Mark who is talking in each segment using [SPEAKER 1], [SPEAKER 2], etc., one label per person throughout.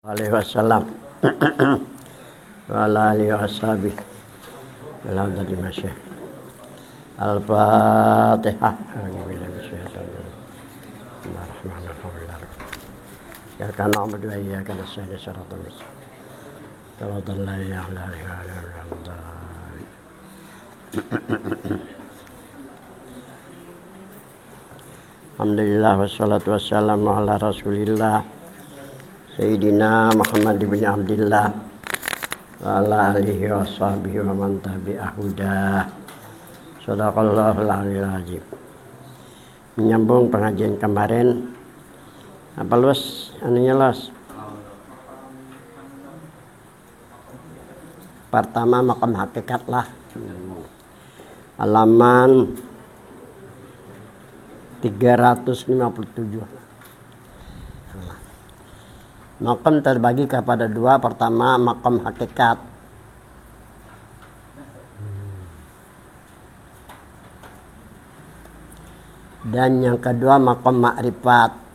[SPEAKER 1] alaihi wasallam wa ala alihi washabihi wal hadhi masya al-fatihah. Ya kana na'budu wa iyyaka nasta'in siratal mustaqim siratal ladzina an'amta 'alaihim. Alhamdulillah wassalatu wassalamu ala rasulillah Sayyidina Muhammad bin Abdillah wa ala alihi wa sahbihi wa man tabi'ahu dah. Shadaqallahul aliyyil azim. Menyambung pengajian kemarin, apa luas anunya luas? Pertama maqam hakikat lah, halaman 357. Maqam terbagi kepada dua. Pertama maqam hakikat, dan yang kedua maqam ma'rifat.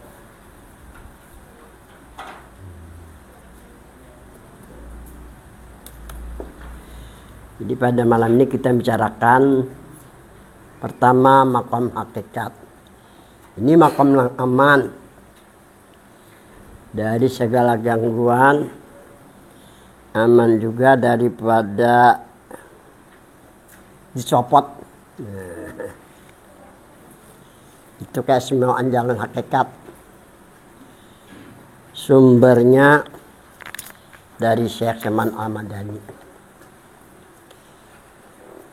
[SPEAKER 1] Jadi pada malam ini kita bicarakan pertama maqam hakikat. Ini maqam yang aman dari segala gangguan, aman juga daripada dicopot. Itu kayak semua anjangan hakikat. Sumbernya dari Syekh Saman Al-Madani.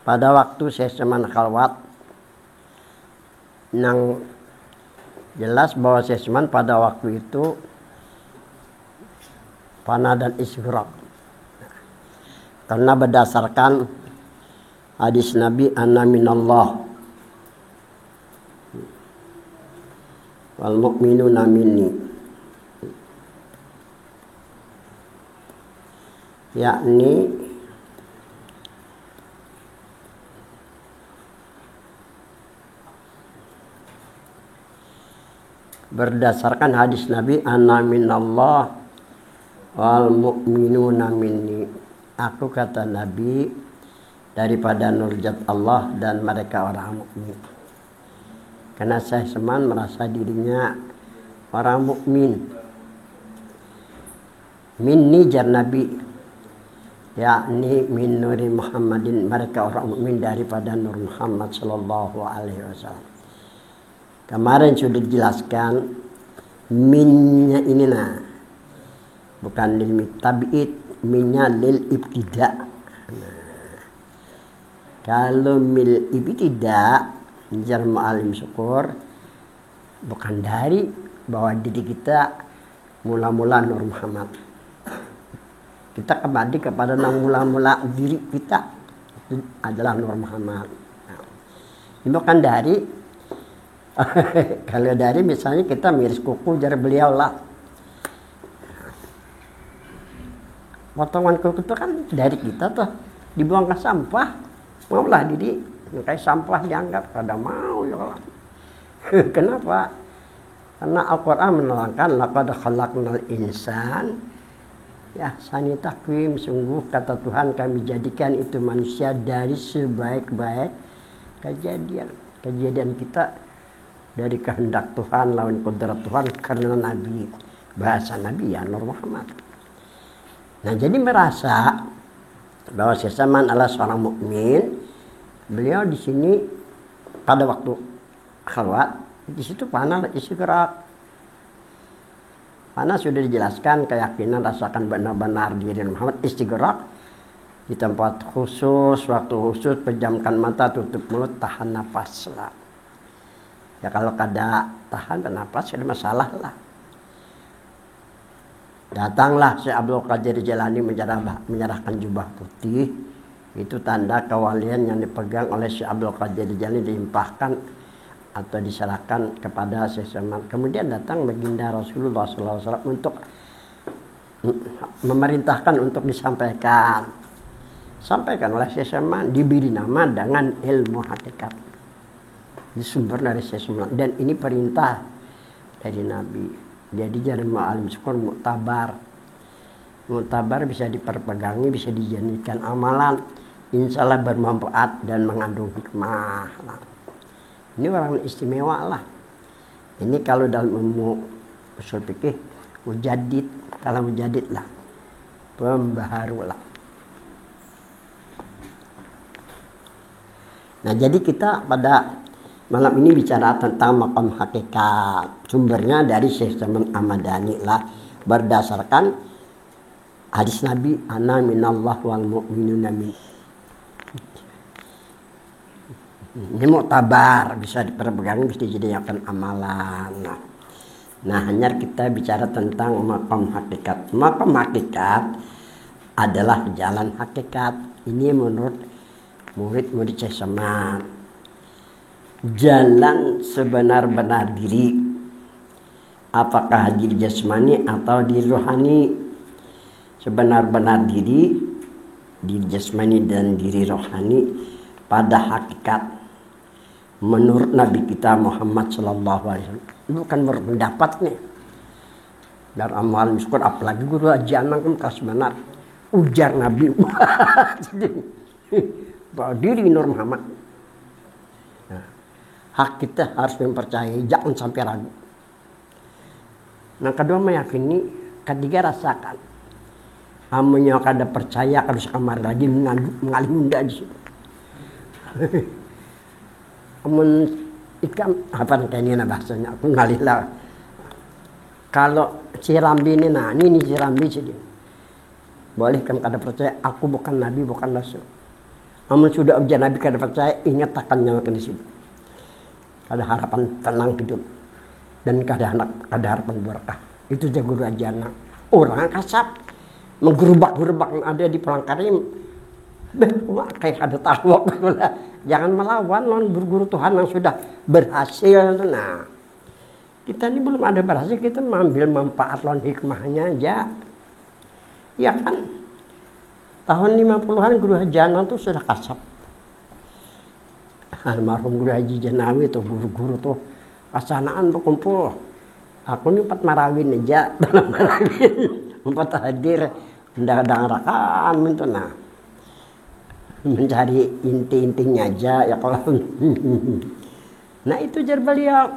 [SPEAKER 1] Pada waktu Syekh Saman khalwat, yang jelas bahwa Syekh Saman pada waktu itu fana dan isyraq. Karena berdasarkan hadis Nabi anna minallah wal mu'minuna minni, yakni berdasarkan hadis Nabi anna minallah wal mu'minuna minni, aku kata Nabi daripada nurjat Allah dan mereka orang mukmin. Karena saya Saman merasa dirinya orang mukmin. Minni jar Nabi, yakni min nuri Muhammadin, mereka orang mukmin daripada nur Muhammad sallallahu alaihi wasallam. Kemarin sudah dijelaskan minnya ini bukan lil tabi'id, minnya lil ibtida. Kalau mil ibtida jar ma'alim syukur, bukan dari bahwa diri kita mula-mula Nur Muhammad. Kita kembali kepada mula-mula diri kita itu adalah Nur Muhammad. Ini bukan dari kalau dari misalnya kita miris kuku jar beliau lah. Potongan kuku itu kan dari kita tuh dibuang ke sampah. Maulah diri kayak sampah dianggap, kada mau ya Allah. Kenapa? Karena Al-Quran menerangkan laqad khalaqnal insan, ya sani takwim, sungguh kata Tuhan kami jadikan itu manusia dari sebaik-baik kejadian kita dari kehendak Tuhan lawan kodrat Tuhan karena Nabi, bahasa Nabi ya Nur Muhammad. Nah jadi merasa bahwa Syekh Saman adalah seorang mukmin. Beliau di sini pada waktu khalwat di situ fana isyraq. Fana sudah dijelaskan keyakinan rasakan benar-benar diri Muhammad, istighraq di tempat khusus, waktu khusus, pejamkan mata, tutup mulut, tahan nafas lah. Ya kalau kada tahan nafas ada masalah lah. Datanglah Syekh Abdul Qadir Jilani menyerahkan jubah putih. Itu tanda kewalian yang dipegang oleh Syekh Abdul Qadir Jilani, dilimpahkan atau diserahkan kepada Syekh Saman. Kemudian datang baginda Rasulullah SAW untuk memerintahkan untuk disampaikan. Sampaikan oleh Syekh Saman, diberi nama dengan ilmu hakikat. Disumber dari Syekh Saman. Dan ini perintah dari Nabi. Jadi jadi ma'alim syukur muktabar. Muktabar bisa diperpegangi, bisa dijadikan amalan, insya Allah bermanfaat dan mengandung hikmah. Nah, ini orang istimewa lah. Ini kalau dalam ilmu usul fikih mujaddid, kalau mujaddid lah, pembaharu lah. Nah, jadi kita pada malam ini bicara tentang maqam hakikat. Sumbernya dari Syekh Saman Ahmadani lah, berdasarkan hadis Nabi, ana minallah wal mu'minuna min. Ini muktabar, bisa diperpegang, bisa dijadikan amalan. Nah, hanya kita bicara tentang maqam hakikat. Maqam hakikat adalah jalan hakikat. Ini menurut murid-murid Syekh Saman. Jalan sebenar-benar diri. Apakah diri jasmani atau diri rohani? Sebenar-benar diri jasmani dan diri rohani pada hakikat menurut Nabi kita Muhammad sallallahu alaihi wasallam. Itu bukan berpendapat nih. Dan amal miskur, apalagi guru Haji Anang kan kelas benar. Ujar Nabi. Bahwa diri Nur Muhammad. Nah, hak kita harus mempercayai, jangan sampai ragu. Nah, kedua meyakini, ketiga rasakan. Amunnya kada percaya, kada kamar lagi mengalih unda di situ. Amun ikan apa kayaknya bahasanya aku ngalih lah. Kalau si Rambi ini, nah ini si Rambi sih. Boleh kan kada percaya, aku bukan nabi, bukan rasul. Amun sudah ujian nabi kada percaya, ingat akan nyalakan di situ. Kada harapan tenang hidup dan kada harapan berkah. Itu aja guru ajana. Orang kasap menggerubak-gerubak ada di pelangkarim. Kayak ada tawak. Jangan melawan non guru-guru Tuhan yang sudah berhasil. Nah, kita ini belum ada berhasil, kita mengambil manfaat lon hikmahnya aja. Ya kan? Tahun 50-an Guru Haji Anang tuh sudah kasap. Almarhum Guru Haji Janawi tuh guru-guru tuh kasanaan tuh kumpul. Aku nih 4 marawin aja, 4 marawin, 4 hadir, ndang rakam itu nah. Mencari inti-intinya aja ya kalau. Nah itu jar beliau.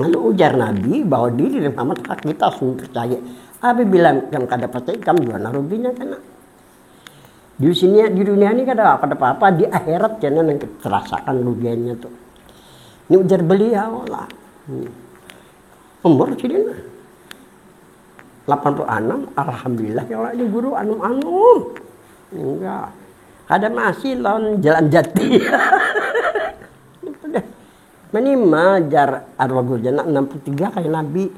[SPEAKER 1] Lalu ujar Nabi bahwa diri Muhammad kita harus percaya. Abi bilang kan kada percaya kamu juga narubinya kan. Di sini di dunia ini kada apa-apa, di akhirat jangan yang terasakan rugiannya tuh. Ini ujar beliau lah. Umur sidin 86, alhamdulillah ya Allah, ini guru anum-anum. Enggak. Kada masih lawan jalan jati. Menima jar arwah guru jana 63 kayak Nabi.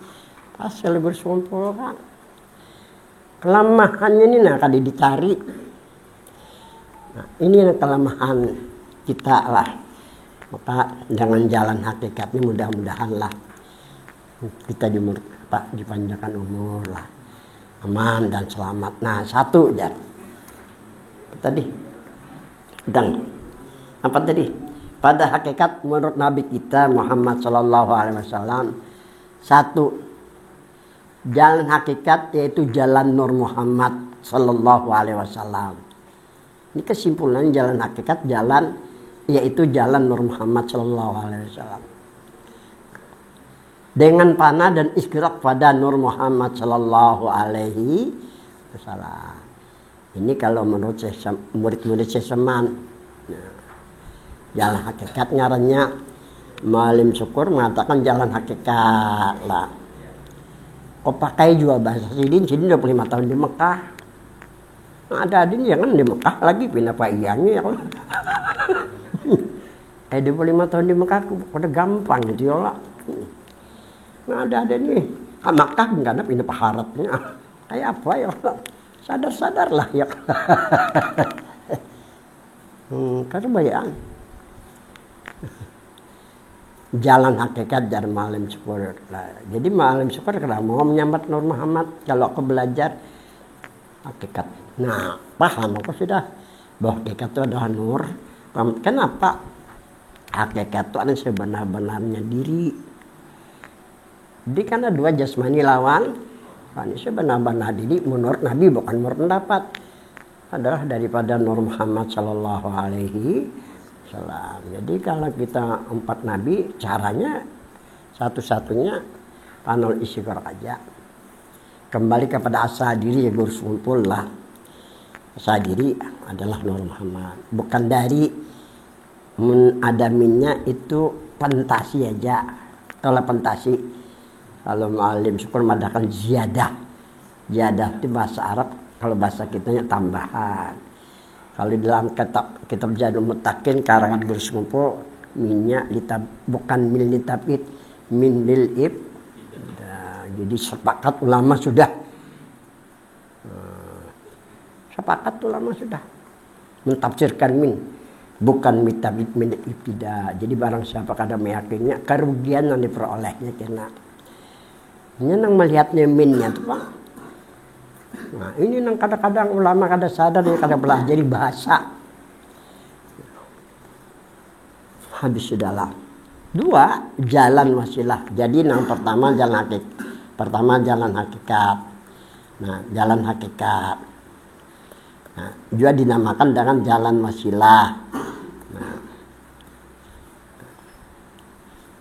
[SPEAKER 1] Pas lebih bersumpul kan. Kelemahannya ini nah kada dicari. Nah, ini kelemahan kita lah. Maka dengan jalan hakikat ini mudah-mudahan lah kita dipanjangkan umur lah, aman dan selamat. Nah satu jar tadi dan apa tadi? Pada hakikat menurut Nabi kita Muhammad sallallahu alaihi wasallam, satu jalan hakikat yaitu jalan Nur Muhammad sallallahu alaihi wasallam. Ini kesimpulan jalan hakikat, jalan yaitu jalan Nur Muhammad sallallahu alaihi wasallam. Dengan panah dan istighfar pada Nur Muhammad sallallahu alaihi wasallam. Ini kalau menurut murid-murid Syekh Saman. Nah, jalan hakikat ngarannya Malim Syukur mengatakan jalan hakikat lah. Kok pakai juga bahasa Sidin 25 tahun di Mekah. Nah, ada adin jangan di Mekah lagi pindah Pak Iyangnya ya kalau. 25 tahun di Mekah udah gampang gitu ya lah. Nah ada nih, Mekah enggak ada pindah paharatnya. Kayak apa ya? Sadar-sadarlah ya. Karena bayang. Jalan hakikat dari Malim Syukur. Jadi Malim Syukur kalau mau menyambat Nur Muhammad, kalau aku belajar hakikat. Nah, paham aku sudah bahwa hakikat itu adalah nur. Kenapa? Hakikat itu adalah sebenar-benarnya diri. Jadi kan ada dua jasmani lawan Ini sebenarnya diri menurut Nabi, bukan menurut pendapat, adalah daripada Nur Muhammad Sallallahu Alaihi Wasallam. Jadi kalau kita empat Nabi, caranya satu-satunya panul istighfar aja. Kembali kepada asal diri, ya guru kumpul lah. Asal diri adalah Nur Muhammad. Bukan dari menadaminnya itu fantasi aja. Kalau fantasi, kalau mu'alim syukur madakan ziyadah. Ziyadah itu bahasa Arab, kalau bahasa kitanya tambahan. Kalau dalam kitab Jadul Muttaqin karangan guru kumpul, minyak bukan min litabid, min lil ib. Jadi sepakat ulama sudah. Sepakat ulama sudah mentafsirkan min, bukan mitabid min ibtida. Jadi barang siapa kada meyakinnya, kerugian yang diperolehnya kena. Ini nang melihatnya minnya tuh Pak. Nah ini nang kadang-kadang ulama kada sadar, dia kada belah jadi bahasa. Habis sudahlah. Dua, jalan wasilah. Jadi yang pertama jalan hakikat. Nah, jalan hakikat. Nah, juga dinamakan dengan jalan wasilah.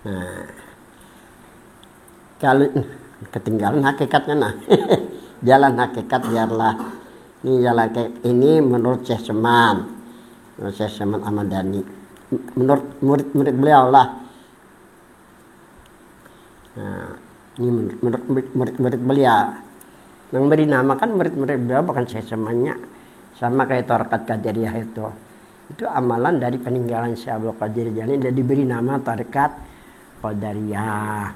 [SPEAKER 1] Nah, kalau ketinggalan hakikatnya nah. Jalan hakikat biarlah. Ini jalan ini menurut Syekh Seman. Menurut Syekh Seman Ahmad Dhani. Menurut murid-murid beliau lah. Nah, ini menurut murid-murid beliau. Yang beri nama kan murid-murid beliau bukan Syekh Semannya. Sama kayak Tariqat Qadiriyah itu. Itu amalan dari peninggalan Syekh Abdul Qadir Jailani dan diberi nama Tariqat Qadiriyah.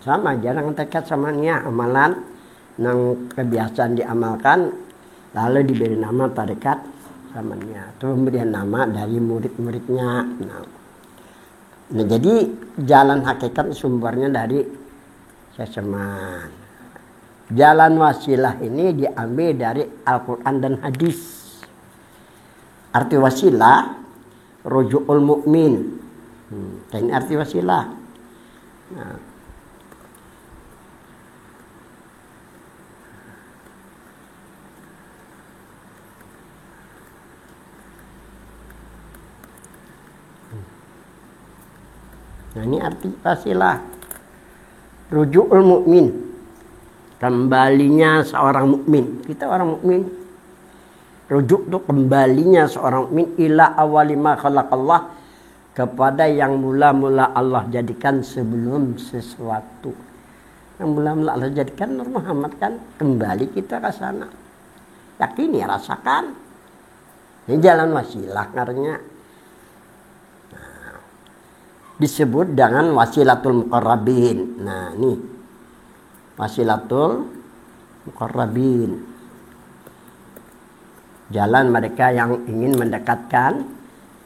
[SPEAKER 1] Sama jarang terikat sama nya amalan yang kebiasaan diamalkan lalu diberi nama Tariqat samanya. Itu pemberian nama dari murid-muridnya. Nah, jadi jalan hakikat sumbernya dari Seseman. Jalan wasilah ini diambil dari Al-Quran dan hadis. Arti wasilah rujuul mukmin. Ini arti wasilah. Nah, ini arti wasilah. Rujuul mukmin. Kembalinya seorang mukmin. Kita orang mukmin. Rujuk itu kembalinya seorang mukmin ila awalima khalaqallah, kepada yang mula-mula Allah jadikan sebelum sesuatu. Yang mula-mula Allah jadikan Nur Muhammad kan, kembali kita ke sana. Yakini, rasakan. Ini jalan wasilah karena disebut dengan wasilatul muqarrabin. Nah, ini wasilatul muqarrabin. Jalan mereka yang ingin mendekatkan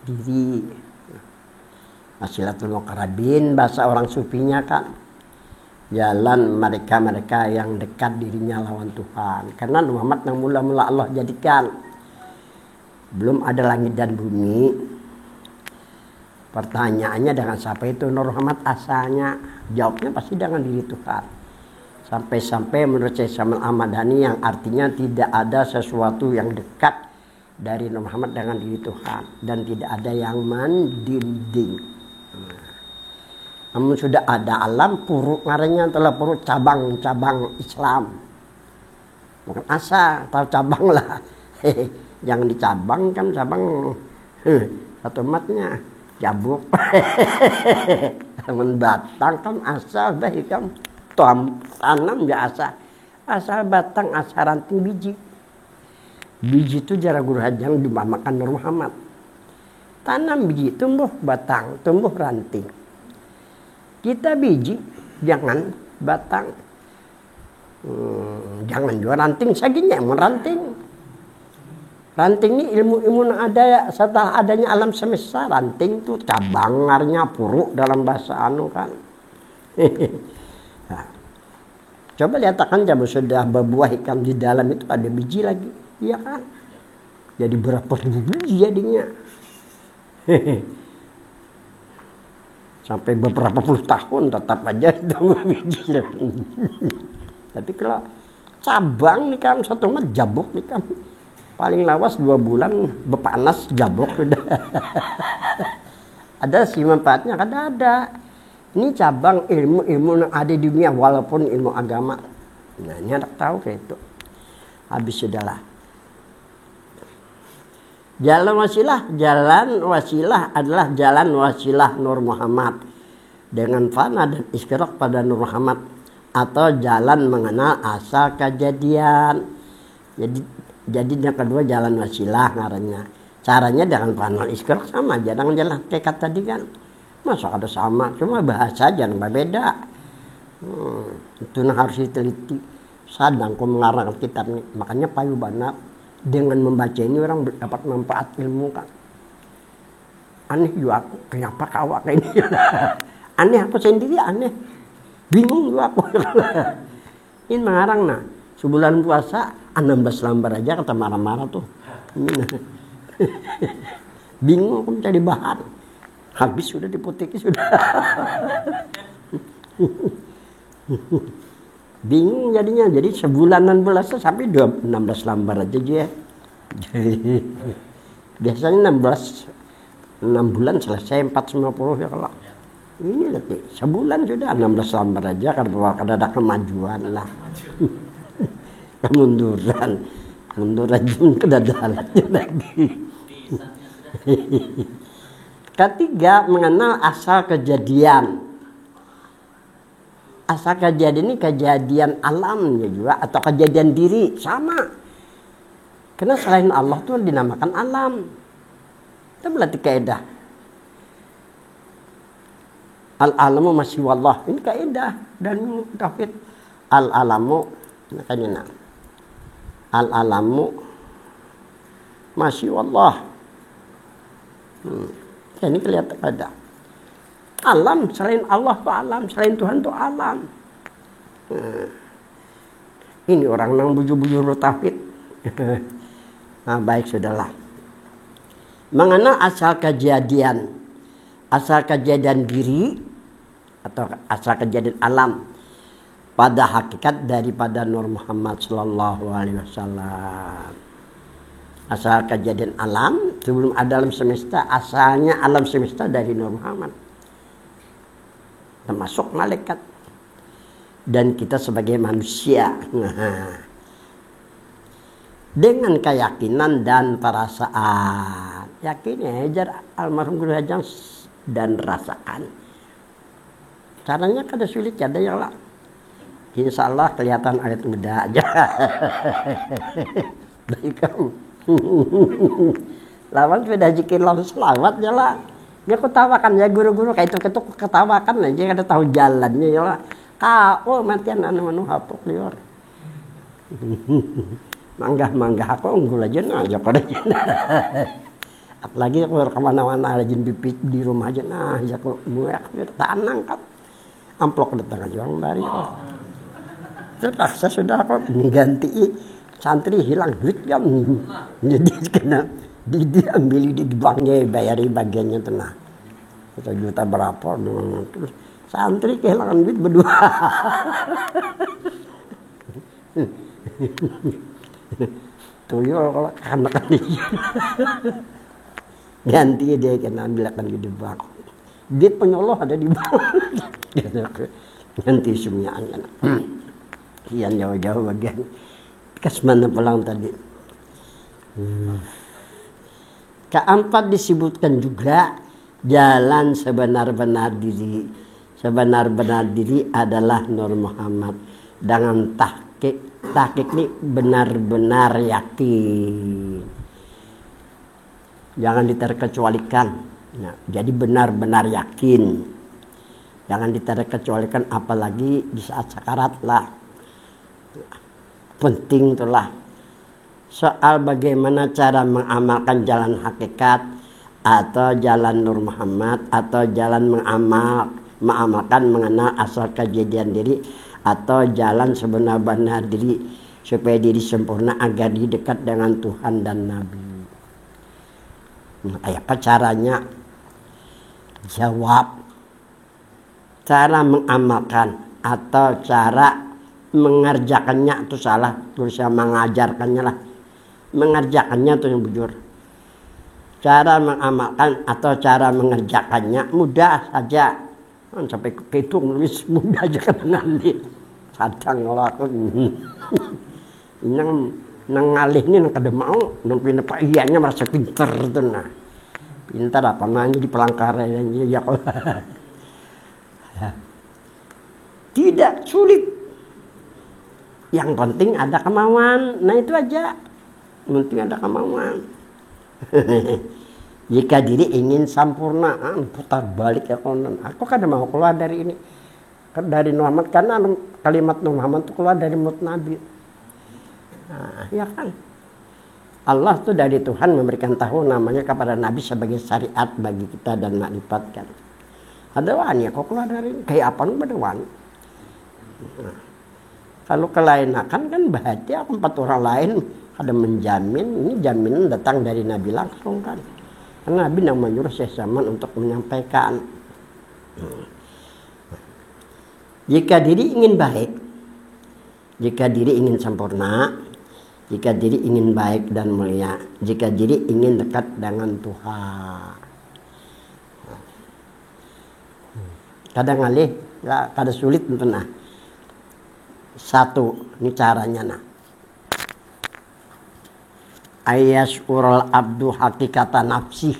[SPEAKER 1] diri. Wasilatul muqarrabin bahasa orang sufinya kan. Jalan mereka-mereka yang dekat dirinya lawan Tuhan. Karena Muhammad yang mula-mula Allah jadikan. Belum ada langit dan bumi. Pertanyaannya dengan siapa itu Nur Muhammad asalnya? Jawabnya pasti dengan diri Tuhan. Sampai-sampai menurut Syekh Saman Ahmad Dhani yang artinya tidak ada sesuatu yang dekat dari Nur Muhammad dengan diri Tuhan. Dan tidak ada yang mendinding. Namun sudah ada alam puruk ngarannya telah puruk cabang-cabang Islam. Bukan asal, tahu cabang lah. Jangan dicabang kan cabang. Satu matnya. Jabuk. Teman batang kan asal dah kan tanam ya asal batang asal ranting biji. Biji itu jarang guru hajang dimamakan Nur Muhammad. Tanam biji tumbuh batang, tumbuh ranting. Kita biji jangan batang. Jangan juga ranting saginya mau ranting. Ranting ini ilmu-ilmu yang ada setelah adanya alam semesta. Ranting itu cabangarnya puruk dalam bahasa anu kan. Nah, coba lihatkan jamu sudah berbuah ikan di dalam itu ada biji lagi, iya kan? Jadi berapa biji jadinya? Sampai beberapa puluh tahun tetap aja itu biji. Tapi kalau cabang nih kan, satu mah jabok nih kan. Paling lawas 2 bulan bepanas jabok sudah. Ada sih manfaatnya, kan ada. Ini cabang ilmu-ilmu yang ada di dunia walaupun ilmu agama. Nah ini anak tahu kayak itu. Habis sudahlah. Jalan wasilah adalah jalan wasilah Nur Muhammad dengan fana dan istiraq pada Nur Muhammad, atau jalan mengenal asal kejadian. Jadi yang kedua jalan wasilah ngarannya. Caranya dengan fana istiraq sama aja dengan jalan hakikat tadi kan. Masa ada sama, cuma bahasa aja beda. Itu harus diteliti. Sadang ku mengarang kitab ini, makanya payu banget. Dengan membaca ini orang dapat manfaat ilmu kan. Aneh juga aku, kenapa kawak kayak ini? Aneh aku sendiri aneh. Bingung juga aku. Ini mengarang nah. Sebulan puasa 16 lembar aja kata marah-marah tuh. Bingung aku mencari bahan. Habis sudah diputiki sudah. Bingung jadinya, jadi sebulanan puasa sampai 16 lembar aja ya. Biasanya 6 bulan selesai 450 ya kalau. Ini lebih sebulan sudah 16 lembar aja karena ada kemajuan lah. Kemunduran kedadalan lagi. Ketiga, mengenal asal kejadian. Asal kejadian ini kejadian alamnya juga atau kejadian diri sama. Karena selain Allah tuh dinamakan alam. Itu berarti kaidah. Al-alamu masih wallah. Ini kaidah dan tauhid. Al-alamu makanya al-alamu masih wallah. Ini kelihatan ada. Alam selain Allah itu alam, selain Tuhan itu alam. Ini orang yang bujur-bujur tauhid. Nah, baik sudahlah. Mengenal asal kejadian diri atau asal kejadian alam pada hakikat daripada Nur Muhammad sallallahu alaihi wasallam. Asal kejadian alam sebelum ada alam semesta, asalnya alam semesta dari Nur Muhammad. Termasuk malaikat dan kita sebagai manusia. Dengan keyakinan dan perasaan. Yakin ya, ajar almarhum Guru Hajang dan rasakan. Caranya kada sulit, ada yang lah. Insya Allah kelihatan ayat muda aja. Baik kamu. Lawan sudah zikir lawan selawat ya lah. Dia ketawakan ya guru-guru kayak itu ketawakan aja kada tahu jalannya ya lah. Kau matian anu hapuk lior. Manggah aku unggul aja nah aja pada. Apalagi aku kemana-mana rajin pipit di rumah aja nah ya aku muak tanang kan. Amplok datang aja orang dari kok. Terpaksa sudah aku mengganti santri hilang duit kan. Jadi kena diambil di banknya bayari bagiannya tenang 1 juta berapa terus santri kehilangan duit berdua. Tuyul kalau anak ganti dia kena ambilkan di bank duit penyoloh ada di bank. Ganti semuanya kian jauh-jauh bagian kasmana pulang tadi. Keempat disebutkan juga jalan sebenar-benar diri. Sebenar-benar diri adalah Nur Muhammad. Dengan tahqiq ini benar-benar yakin. Jangan diterkecualikan. Nah, jadi benar-benar yakin. Jangan diterkecualikan apalagi di saat sakarat lah. Penting itulah. Soal bagaimana cara mengamalkan jalan hakikat atau jalan Nur Muhammad atau jalan mengamalkan mengenal asal kejadian diri atau jalan sebenar-benar diri supaya diri sempurna agar dekat dengan Tuhan dan Nabi. Nah, apa caranya? Jawab. Cara mengamalkan atau cara mengerjakannya itu salah, tulisnya mengajarkannya lah. Mengerjakannya itu yang bujur. Cara mengamalkan atau cara mengerjakannya mudah saja. Sampai kehitung nulis mudah aja kan ngalih. Sadang ngelakuin. Nang ngalih ini nang kada mau, nang pindah pak iyanya merasa pinter itu nah. Pintar apa namanya di pelangkaran ya kalau. Tidak sulit. Yang penting ada kemauan. Nah itu aja. Yang penting ada kemauan. Jika diri ingin sempurna, putar balik ya konon. Aku kan mau keluar dari ini, dari Muhammad, karena kalimat Muhammad itu keluar dari mulut Nabi. Nah, ya kan. Allah tuh dari Tuhan memberikan tahu namanya kepada Nabi sebagai syariat bagi kita dan makrifat kan. Ada wani, kok keluar dari ini? Kayak apa nih ada wani? Nah, kalau kelainakan kan berarti 4 orang lain ada menjamin, ini jaminan datang dari Nabi langsung kan. Karena Nabi yang menyuruh Syekh Zaman untuk menyampaikan. Jika diri ingin baik, jika diri ingin sempurna, jika diri ingin baik dan mulia, jika diri ingin dekat dengan Tuhan. Kadang ngalih, kada sulit untuk nah. Satu, ini caranya nah. Ayasyurul abdu hakikatan nafsi.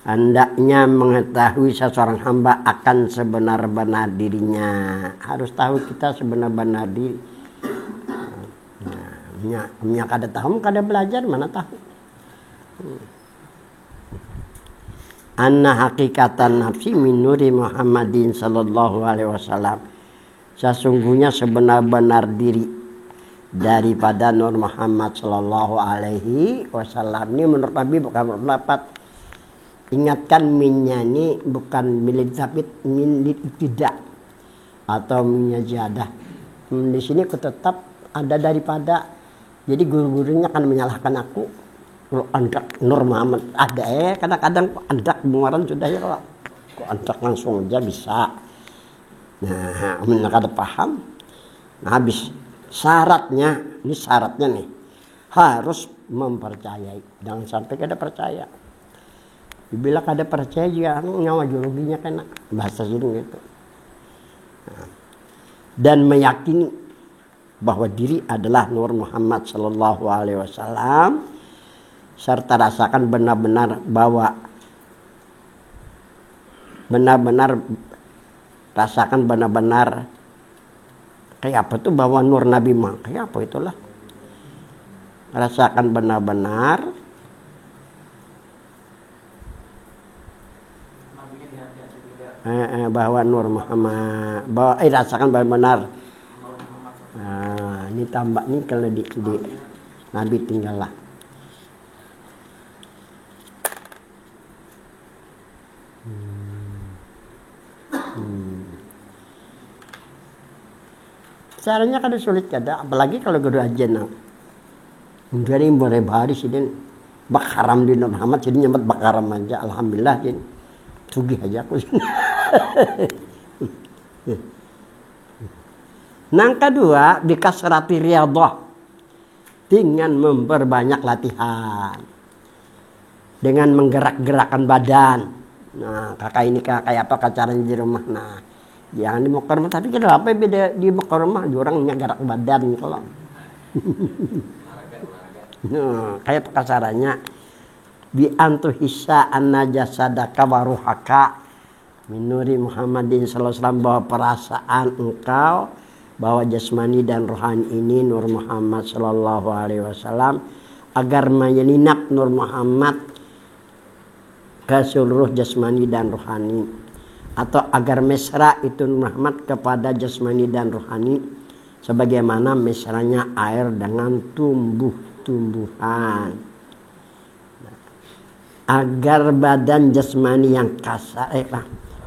[SPEAKER 1] Hendaknya mengetahui seseorang hamba akan sebenar-benar dirinya. Harus tahu kita sebenar-benar diri. Nah, kada tahu, kada belajar, mana tahu. Anna hakikatan nafsi min nuri Muhammadin sallallahu alaihi wasallam. Sesungguhnya sebenar-benar diri daripada Nur Muhammad sallallahu alaihi wasallam. Ini menurut Nabi bukan pendapat. Ingatkan minnya ini bukan milik tapi milik tidak atau minnya jadah. Di sini aku tetap ada daripada. Jadi guru-gurunya akan menyalahkan aku. Kalau andak Nur Muhammad ada kadang-kadang andak bungaran sudah ya kok andak langsung aja bisa. Nah, mereka ada paham. Nah, habis syaratnya, ini syaratnya nih, harus mempercayai. Jangan sampai kada percaya. Bila kada percaya juga nyawa juruginya kena. Bahasa sini gitu. Nah, dan meyakini bahwa diri adalah Nur Muhammad sallallahu alaihi wasallam serta rasakan benar-benar bahwa rasakan benar-benar kayak apa tuh bahwa nur Nabi mah kayak apa itulah, rasakan benar-benar bahwa Nur Muhammad bahwa rasakan benar-benar. Nah, ini tambah nih kalau di Nabi tinggal lah. Caranya kada sulit kada, apalagi kalau guru ajen. Dari mulai baris ini bakaram di Nur Muhammad jadi nyambat bakaram aja, alhamdulillah ini sugih aja aku. Nang kedua bikasrati riyadhah, dengan memperbanyak latihan, dengan menggerak-gerakkan badan. Nah, kakak ini kayak apa caranya di rumah. Nah, jangan di Mekah rumah, tapi kenapa beda di Mekah rumah orangnya gerak badan kalau. Nah, kayak kasarannya bi antuhissa annajasadaka waruhaka minuri Muhammadin sallallahu alaihi wasallam, bahwa perasaan engkau bahwa jasmani dan rohani ini Nur Muhammad sallallahu alaihi wasallam, agar menyelinap Nur Muhammad ke seluruh jasmani dan rohani, atau agar mesra itu Nur Muhammad kepada jasmani dan rohani sebagaimana mesranya air dengan tumbuh-tumbuhan, agar badan jasmani yang kasar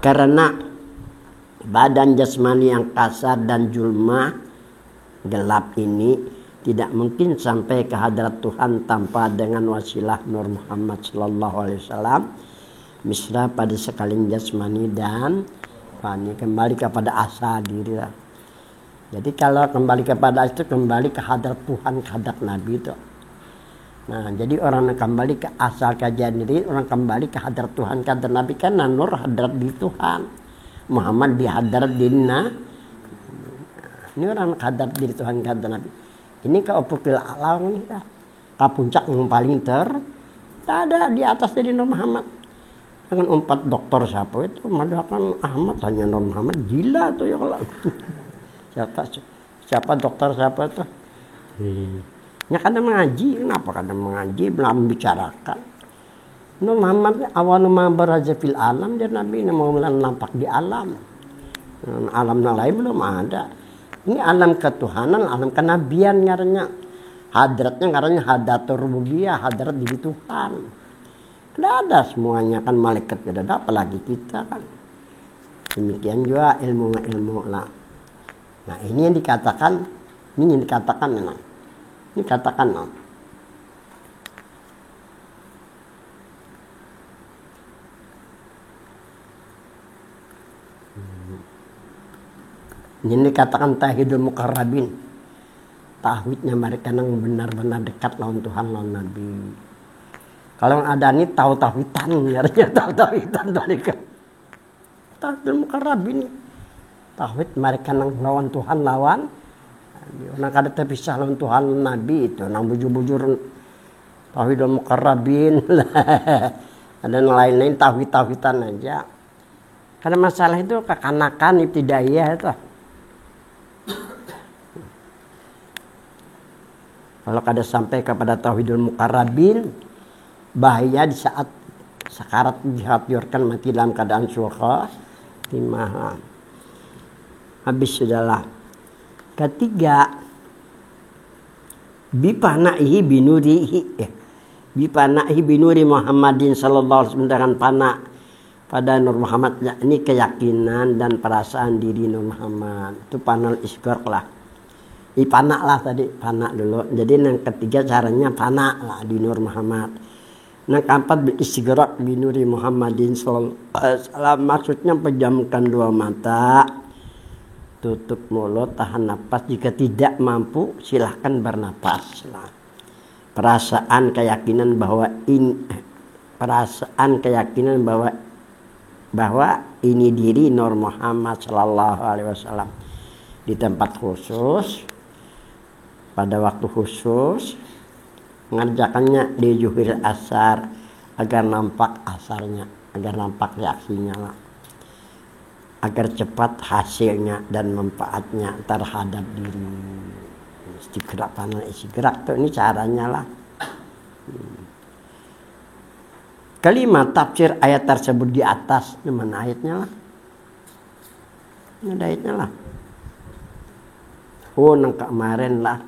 [SPEAKER 1] karena badan jasmani yang kasar dan julma gelap ini tidak mungkin sampai ke hadrat Tuhan tanpa dengan wasilah Nur Muhammad sallallahu alaihi wasallam, misra pada sekalian jasmani dan rohani. Kembali kepada asal diri. Jadi kalau kembali kepada itu kembali ke hadrat Tuhan, ke hadrat Nabi itu. Nah, jadi orang yang kembali ke asal kajian diri, orang kembali ke hadrat Tuhan, ke hadrat Nabi, kan nur hadrat di Tuhan. Muhammad di hadrat dina. Ini orang hadrat diri Tuhan, ke hadrat Nabi. Ini ke upukil alam ini dah. Ke puncak yang paling ada di atas dari Nur Muhammad. Dengan 4 dokter siapa itu, madakan Ahmad hanya Nur Muhammad, gila tuh ya kalau. Siapa dokter siapa tuh? Ya kadang mengaji, kenapa kadang mengaji belum membicarakan. Nur Muhammad awal ma baraza fil alam, dia Nabi yang mau nampak di alam. Alam yang lain belum ada. Ini alam ketuhanan, alam kenabian ngarannya. Hadratnya ngarannya hadatur rububiyah, hadrat diri Tuhan. Tidak ada semuanya kan malaikat tidak ada, apalagi kita kan. Demikian juga ilmu lah. Nah ini yang dikatakan, memang. Ini katakan no. Ini dikatakan tauhidul muqarrabin. Tauhidnya mereka yang benar-benar dekat lawan Tuhan, lawan Nabi. Kalau ada ini tauhidan, artinya tauhidan mereka. Tauhidul muqarrabin. Tauhid mereka yang lawan Tuhan, lawan orang kada terpisah lawan Tuhan Nabi itu nang bujur-bujur tauhidul muqarrabin. Ada yang lain-lain tauhidan aja. Karena masalah itu kekanakan ibtidaiyah itu. Kalau kada sampai kepada tauhidul muqarrabin, bahaya di saat sakarat dihancurkan mati dalam keadaan syurga timah. Habis sudahlah. Ketiga, bipanahi binuri Muhammadin sallallahu alaihi wasallam, dengan pana pada Nur Muhammad, ini keyakinan dan perasaan diri Nur Muhammad. Itu panal isgor lah. Pana lah tadi, pana dulu. Jadi yang ketiga caranya pana lah di Nur Muhammad. Yang keempat beristighraq binuri Muhammadin sallallahu alaihi wasallam, maksudnya pejamkan dua mata, tutup mulut, tahan nafas. Jika tidak mampu, silahkan bernapas. Perasaan keyakinan bahwa ini diri Nur Muhammad Sallallahu Alaihi Wasallam di tempat khusus, pada waktu khusus, mengerjakannya di juhir asar agar nampak asarnya, agar nampak reaksinya lah. Agar cepat hasilnya dan manfaatnya terhadap diri. Istiqrak tuh ini caranya lah. Kalimat tafsir ayat tersebut di atas, di mana ayatnya lah? Ini ada ayatnya lah. Oh, nang kemarin lah.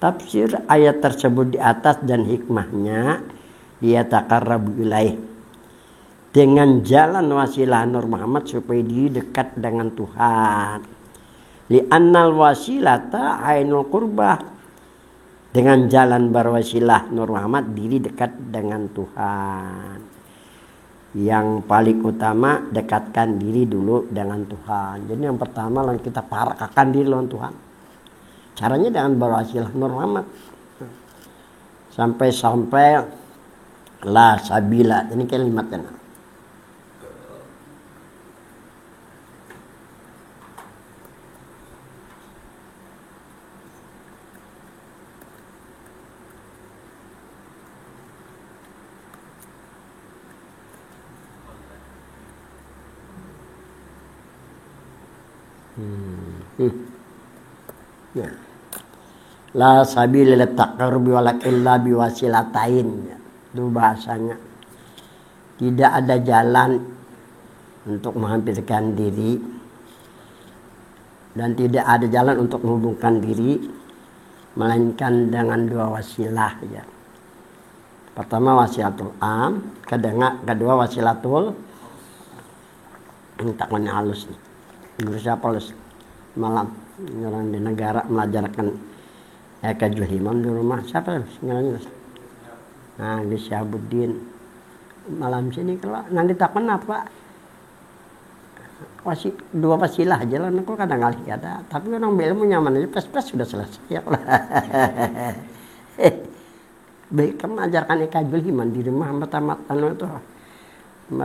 [SPEAKER 1] Tafsir ayat tersebut di atas dan hikmahnya, dia taqarrabu ilaih, dengan jalan wasilah Nur Muhammad supaya diri dekat dengan Tuhan. Li'annal wasilata ainul qurbah, dengan jalan berwasilah Nur Muhammad diri dekat dengan Tuhan. Yang paling utama, dekatkan diri dulu dengan Tuhan. Jadi yang pertama lah kita parakakan diri lawan Tuhan. Caranya dengan berwasilah Nur Muhammad. Sampai la sabila, ini kalimatnya. Ya. La sabila lit taqarrubi walakinna biwasilatain. Itu bahasanya. Tidak ada jalan untuk menghampirkan diri dan tidak ada jalan untuk menghubungkan diri melainkan dengan dua wasilah ya. Pertama wasilatul am, kedua wasilatul takwannya halus nih. Guru siapa halus? Malam orang di negara mengajarkan Eka Julhimam di rumah siapa namanya? Nah, di Syahabuddin. Malam sini kalau nanti takkan apa? dua wasilah aja lah, aku kadang kali ada. Tapi orang ilmu nyaman aja, pas sudah selesai ya. Baik, kamu ajarkan ikajul himan di rumah tamat anu itu,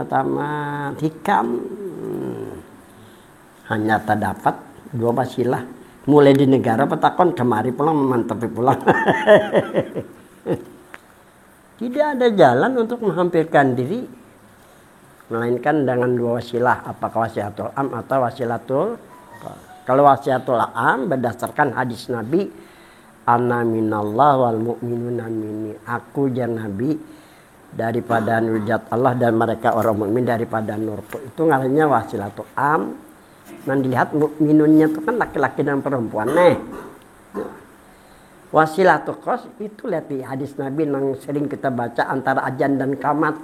[SPEAKER 1] tamat hikam, hanya terdapat dua wasilah. Mulai di negara petakon kemari pulang memantapi pulang. Tidak ada jalan untuk menghampirkan diri melainkan dengan dua wasilah, apakah wasilatul am atau wasilatul. Kalau wasilatul am berdasarkan hadis Nabi, ana minallah wal mu'minuna minni, aku jan Nabi daripada nurjat Allah dan mereka orang mukmin daripada nurku. Itu ngarannya wasilatul am. Dan dilihat mukminunnya itu kan laki-laki dan perempuan. Wasilatul khos itu lihat di hadis Nabi yang sering kita baca antara ajan dan qamat.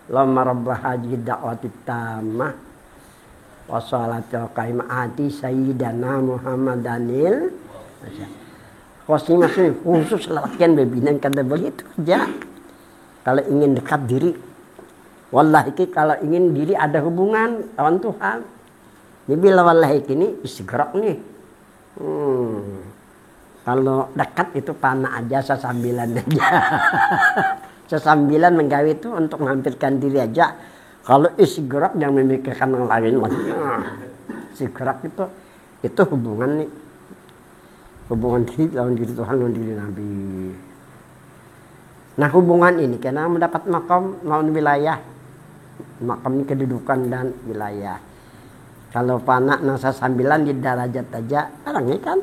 [SPEAKER 1] Lamma rabbah haji da'wati tamah wa sholatil qaimati sayyidana Muhammadanil. Khosnya maksudnya khusus lelakian bebinan kada begitu aja. Kalau ingin dekat diri, wallahi kalau ingin diri ada hubungan lawan Tuhan. Jadi bila wallahi ini istigrok nih. Kalau dekat itu panah aja, sesambilan aja. Sesambilan menggawe itu untuk menghampirkan diri aja. Kalau istigrok yang memikirkan yang lain lagi. Istigrok itu hubungan nih. Hubungan diri lawan diri Tuhan, lawan diri Nabi. Nah hubungan ini karena mendapat makam lawan wilayah. Makam ini kedudukan dan wilayah. Kalau panah nasa sambilan di derajat aja, orangnya kan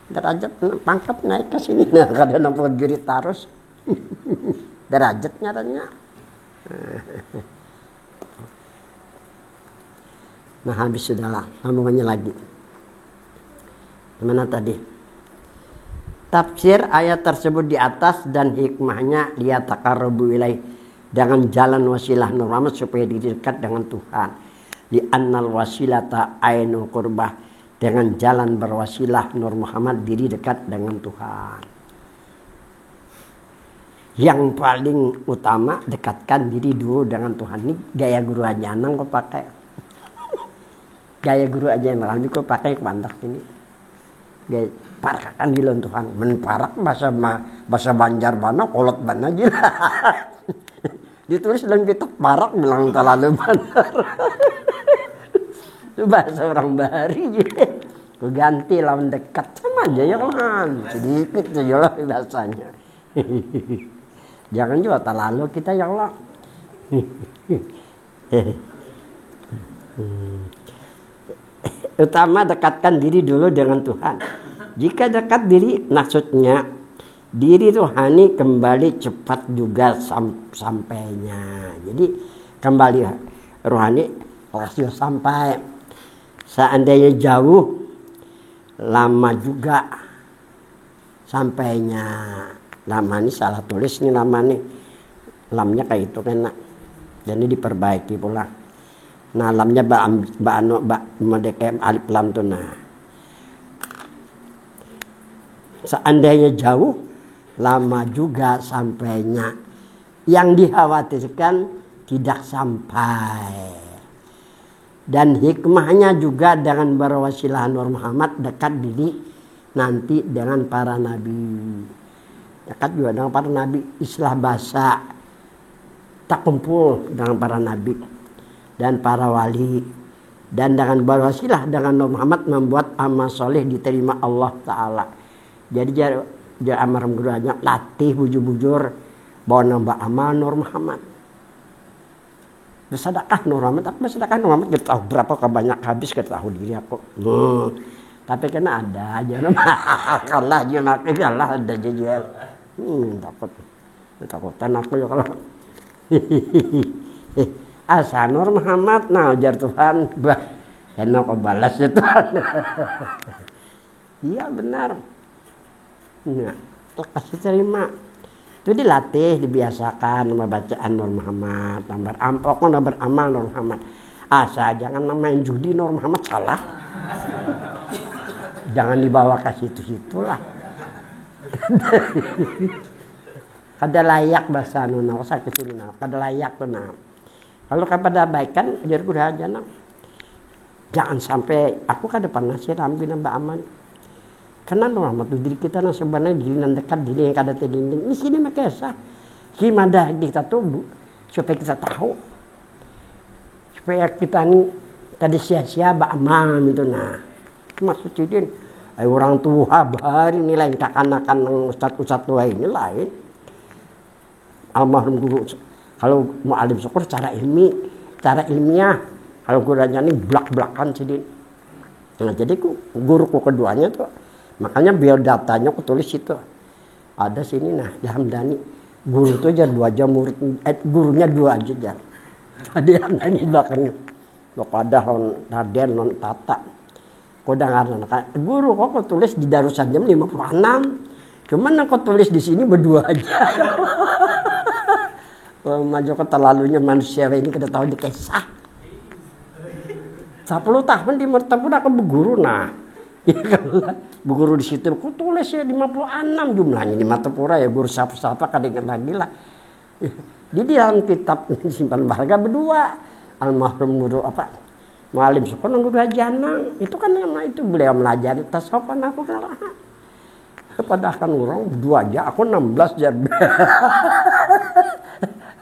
[SPEAKER 1] derajat pangkat naik ke sini. Nah kadang nampak juri tarus. Derajatnya adanya. Nah habis sudahlah, sambungannya lagi. Mana tadi? Tafsir ayat tersebut di atas dan hikmahnya dia taqarrubu ilaih, dengan jalan wasilah Nur Muhammad supaya diri dekat dengan Tuhan. Li annal wasilata ainul qurbah, dengan jalan berwasilah Nur Muhammad diri dekat dengan Tuhan. Yang paling utama dekatkan diri dulu dengan Tuhan. Ini gaya guru aja nang kok pakai. Gaya guru aja yang lalu kok pakai kebantak ini. Gaya parakan di lawan Tuhan. Menparak bahasa Banjar bana kolot bana aja. Ditulis dalam kitab parak bilang terlalu benar. Itu bahasa orang Bahari gitu. Gue ganti lawan dekat sama aja ya kan. Sedikit saja lah bahasanya. Jangan juga terlalu kita ya Allah. Utama dekatkan diri dulu dengan Tuhan. Jika dekat diri maksudnya diri rohani kembali cepat juga sampainya. Jadi kembali rohani pasti sampai. Seandainya jauh lama juga sampainya. Lama ini salah tulis nih lama nih. Lamnya kayak itu kan. Jadi diperbaiki pula. Nah lamnya medekem alif lam tuh nah. Seandainya jauh lama juga sampainya. Yang dikhawatirkan tidak sampai. Dan hikmahnya juga dengan berwasilah Nur Muhammad dekat diri nanti dengan para nabi. Dekat juga dengan para nabi, istilah bahasa tak kumpul dengan para nabi dan para wali. Dan dengan berwasilah dengan Nur Muhammad membuat amal soleh diterima Allah Ta'ala. Jadi dia amar gurunya latih bujur-bujur bawa nambah amal Nur Muhammad. Bersedekah Nur Muhammad, tapi bersedekah Nur Muhammad kita tahu berapa kebanyak habis kita tahu diri aku. Tapi kena ada aja kalau aja nak kalah ada jual. Takutan aku ya kalau. Asa Nur Muhammad nah ujar Tuhan, bah enak kau balas ya Tuhan. Iya benar. Nah, kasih terima. Itu dilatih, dibiasakan sama bacaan Nur Muhammad, nomor ampok, nomor amal Nur Muhammad. Asa jangan main judi Nur Muhammad salah. Jangan dibawa ke situ-situ lah. Kada layak bahasa nuna, usah ke sini nah. Kada layak tuh nah. Kalau kepada baikan ajar guru aja nah. Jangan sampai aku kan depan nasi rambi nambah aman. Karena rahmat diri kita nang sebenarnya diri nang dekat diri yang kada tedinding. Di sini makesa. Gimana kita tuh supaya kita tahu. Supaya kita nih kada sia-sia ba'aman itu nah. Maksud ini orang tua bahari nilai kekanakan ustaz-ustaz tua ini lain. Almarhum guru kalau mau alim syukur cara ilmiah kalau gurunya ini belak-belakan sini. Nah, jadi guruku keduanya tuh makanya biodatanya aku tulis itu ada sini nah di Hamdani guru itu aja 2 aja murid gurunya 2 aja jar. Tadi Hamdani belakangnya kepada Raden non Tata kodang guru kok aku tulis di Darussan jam 56 cuman aku tulis di sini berdua aja. Maju ke terlalunya manusia ini kita tahu dikesah 10 tahun di mertepun aku berguru nah berguru di situ aku tulis ya 56 jumlahnya di Matapura ya guru siapa kadang lagi lah di dalam kitab simpan berharga berdua almarhum guru Mualim Syukur nang guru Janang itu kan nama itu beliau melajari tasawuf aku kalah padahal kan orang 2 aja aku 16 jar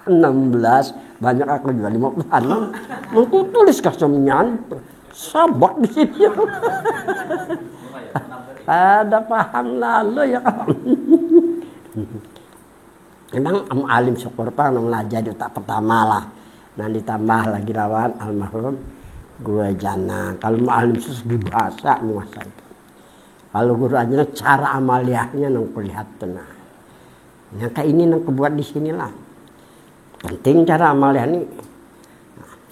[SPEAKER 1] 16 banyak aku juga 56 aku tulis kasumnya sabak di sini ada paham lalu ya kan memang Alim Syukur pak melajari tak pertama lah nah ditambah lagi lawan almarhum guru Janang kalau Alim Syukur di bahasa menguasai kalau guru aja cara amaliahnya nang kulihat tenang yang kayak ini nang kebuat di sinilah penting cara amaliah ini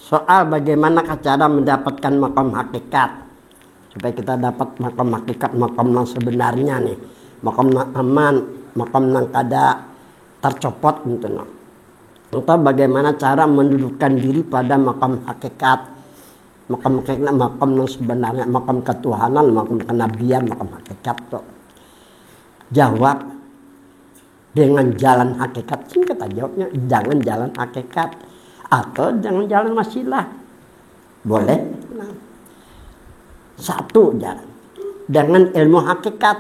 [SPEAKER 1] soal bagaimana cara mendapatkan makam hakikat supaya kita dapat makam hakikat makam yang sebenarnya nih makam yang aman makam yang kada tercopot gitu no. Atau bagaimana cara mendudukkan diri pada makam hakikat makam yang sebenarnya makam ketuhanan makam kenabian makam hakikat tuh jawab dengan jalan hakikat singkat aja jawabnya jangan jalan hakikat atau jangan jalan wasilah boleh nah. Satu jalan dengan ilmu hakikat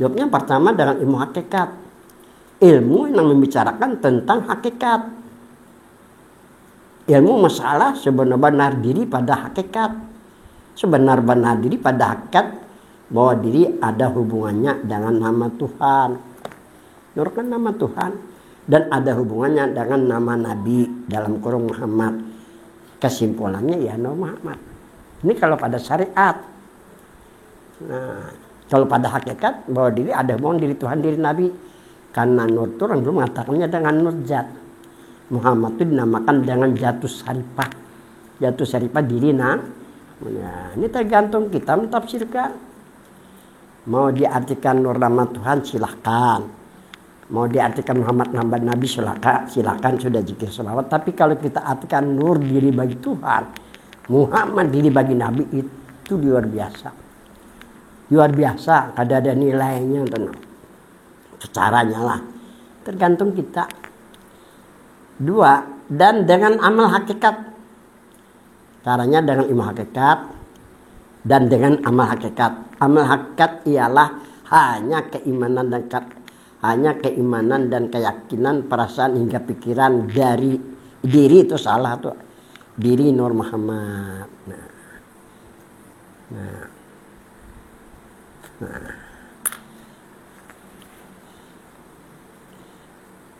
[SPEAKER 1] jawabnya pertama dengan ilmu hakikat ilmu yang membicarakan tentang hakikat ilmu masalah sebenar-benar diri pada hakikat sebenar-benar diri pada hakikat bahwa diri ada hubungannya dengan nama Tuhan nurkan nama Tuhan dan ada hubungannya dengan nama Nabi dalam kurung Muhammad kesimpulannya ya Nabi Muhammad ini kalau pada syariat nah kalau pada hakikat bahwa diri ada hubungan diri Tuhan diri Nabi karena nur itu orang dulu mengatakannya dengan nur zat Muhammad itu dinamakan dengan Jatus Syarifah diri nah ini tergantung kita mentafsirkan mau diartikan nur nama Tuhan silahkan mau diartikan Muhammad nama Nabi silakan sudah zikir selawat tapi kalau kita artikan nur diri bagi Tuhan Muhammad diri bagi Nabi itu luar biasa ada nilainya tenang caranya lah tergantung kita 2 dan dengan amal hakikat caranya dengan ilmu hakikat dan dengan amal hakikat ialah hanya keimanan dan keyakinan perasaan hingga pikiran dari diri itu salah tuh diri Nur Muhammad nah.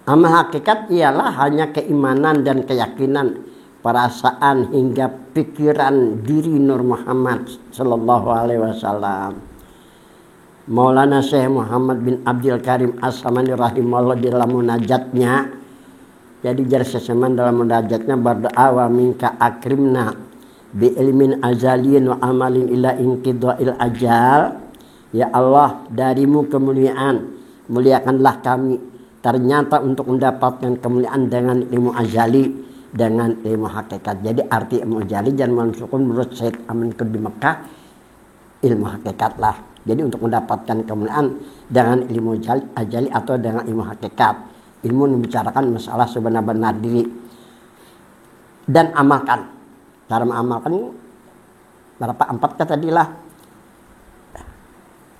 [SPEAKER 1] Amal hakikat ialah hanya keimanan dan keyakinan perasaan hingga pikiran diri Nur Muhammad sallallahu alaihi wasallam. Maulana Syekh Muhammad bin Abdul Karim As-Samani rahimahullah di dalam munajatnya jadi jarsasaman dalam munajatnya berdoa wa minka akrimna bi ilmin azalin wa amalin ila inqidha'il ajal ya Allah darimu kemuliaan muliakanlah kami ternyata untuk mendapatkan kemuliaan dengan ilmu azali dengan ilmu hakikat. Jadi arti ilmu azali dan mansukun menurut Syekh Amin di Mekah ilmu hakikat lah. Jadi untuk mendapatkan kemuliaan dengan ilmu azali atau dengan ilmu hakikat. Ilmu membicarakan masalah sebenar-benar diri dan amalkan. Cara mengamalkan berapa 4 kata tadilah,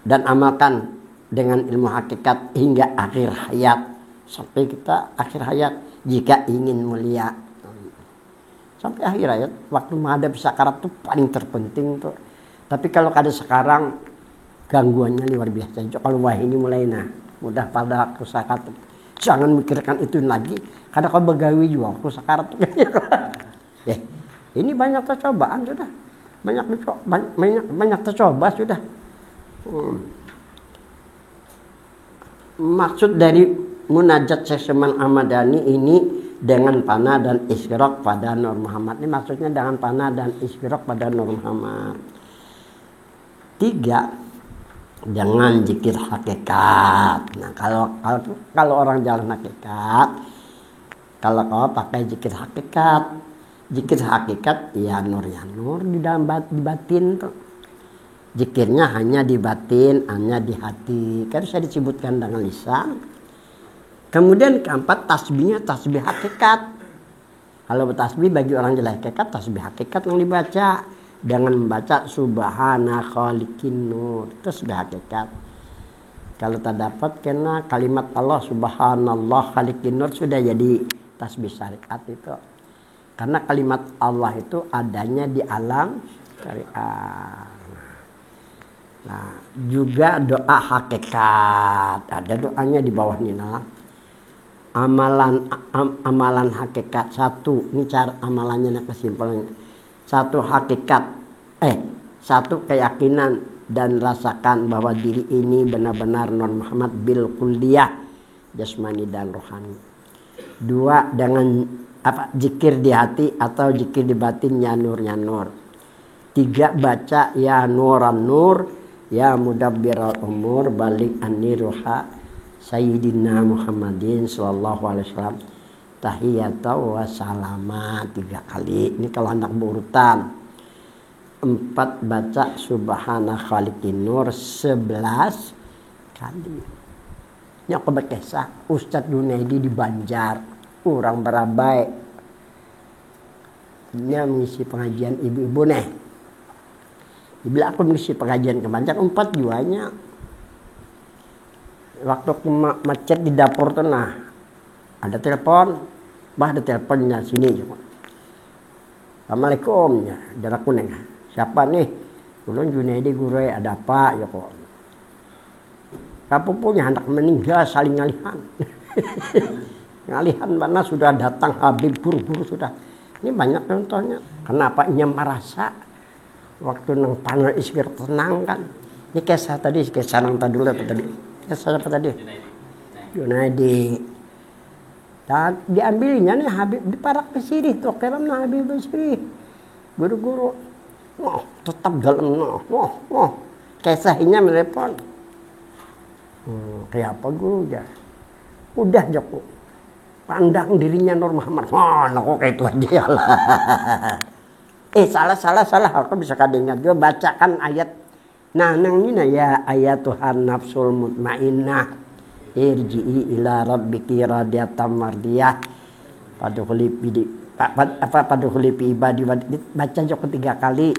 [SPEAKER 1] dan amalkan dengan ilmu hakikat hingga akhir hayat, sampai kita akhir hayat jika ingin mulia. Sampai akhir hayat, waktu menghadapi sakarat tuh paling terpenting tuh. Tapi kalau ada sekarang gangguannya luar biasa. Kalau wah ini mulai mudah pada sakarat, jangan mikirkan itu lagi. Kadang kau begawi juga waktu sakarat. Ini banyak tercobaan sudah, banyak tercoba sudah. Maksud dari munajat Syekh Saman Ahmadani ini dengan panah dan isyraq pada Nur Muhammad. Ini maksudnya dengan panah dan isyraq pada Nur Muhammad. 3, dengan zikir hakikat. Nah, kalau orang jalan hakikat, kalau kau pakai zikir hakikat ya nur di dalam batin tuh. Zikirnya hanya di batin, hanya di hati. Kan saya disebutkan dengan lisan. Kemudian keempat, tasbihnya tasbih hakikat. Kalau bertasbih bagi orang jalan hakikat, tasbih hakikat yang dibaca dengan membaca subhana khaliqin nur, tasbih hakikat. Kalau tak dapat kena kalimat Allah subhanallah khaliqin nur, sudah jadi tasbih syariat itu. Karena kalimat Allah itu adanya di alam syariat. Nah, juga doa hakikat. Ada doanya di bawah ini. Nah. Amalan hakikat 1. Ini cara amalannya kesimpulannya. 1 hakikat. 1 keyakinan dan rasakan bahwa diri ini benar-benar Nur Muhammad bil kulliyah, jasmani dan rohani. 2, dengan zikir di hati atau zikir di batin ya nur. 3, baca ya nuran nur, ya mudabbiral umur, balik aniruha Sayyidina Muhammadin sallallahu alaihi wasallam tahiyatan wa salama 3 kali. Ini kalau hendak berurutan. 4, baca subhana khaliqin nur 11 kali. Ini aku berkisah Ustadz Junaidi di Banjar, orang Barabai. Dia mengisi pengajian ibu-ibu nih. Bila aku mengisi pengajian ke Banjar 4 juanya. Waktu aku macet di dapur tuh ada telepon, ada teleponnya sini. Assalamualaikum ya, jarak kuning. Siapa nih? Ulun Junaidi guru, ada apa ya kok? Kamu punya anak meninggal, saling ngalihan. Ngalihan mana sudah datang Habib buru-buru sudah. Ini banyak contohnya. Kenapa nyam merasa waktu nang panel iskir tenang kan? Ini kisah tadi, kisah nang tadi dulu apa tadi? Kisah apa tadi? Junaidi. Dan diambilnya nih Habib di parak ke sini tuh kirim Habib ke sini. Guru-guru. Tetap dalam kisahnya melepon. Kayak apa guru ya? Udah Joko. Pandang dirinya Nur Muhammad. Kok kayak itu aja lah. Salah. Aku bisa kadang-kadang juga bacakan ayat. Nang ini ya ayat Tuhan nafsul mutmainnah. Irji'i ila rabbiki radiyatan mardiyah. Padkhuli fi ibadi. Baca Joko 3 kali.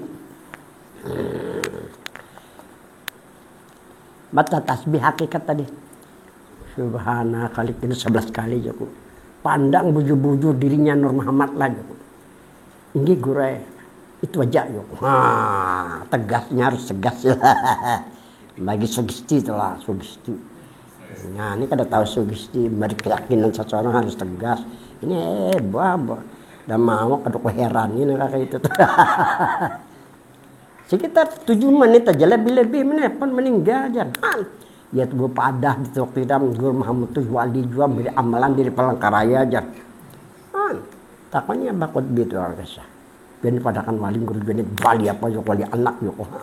[SPEAKER 1] Baca tasbih hakikat tadi. Subhana khaliqin 11 kali Joko. Pandang bujur-bujur dirinya Nur Muhammad lah Joko. Ini guru itu aja Joko. Tegasnya harus tegas lah. Bagi sugesti itulah sugesti. Nah ini kada tahu sugesti, beri keyakinan seseorang harus tegas. Ini baba. Dan mau kadok heran ini kayak itu. Sekitar 7 menit aja lebih menepon meninggal jangan. Ya tuh padah di Tokidam Guru Muhammad tuh wali juga beri amalan dari Palangkaraya aja. Takutnya bakut gitu orang kesah. Biar padakan wali guru jadi wali apa juga wali anak juga.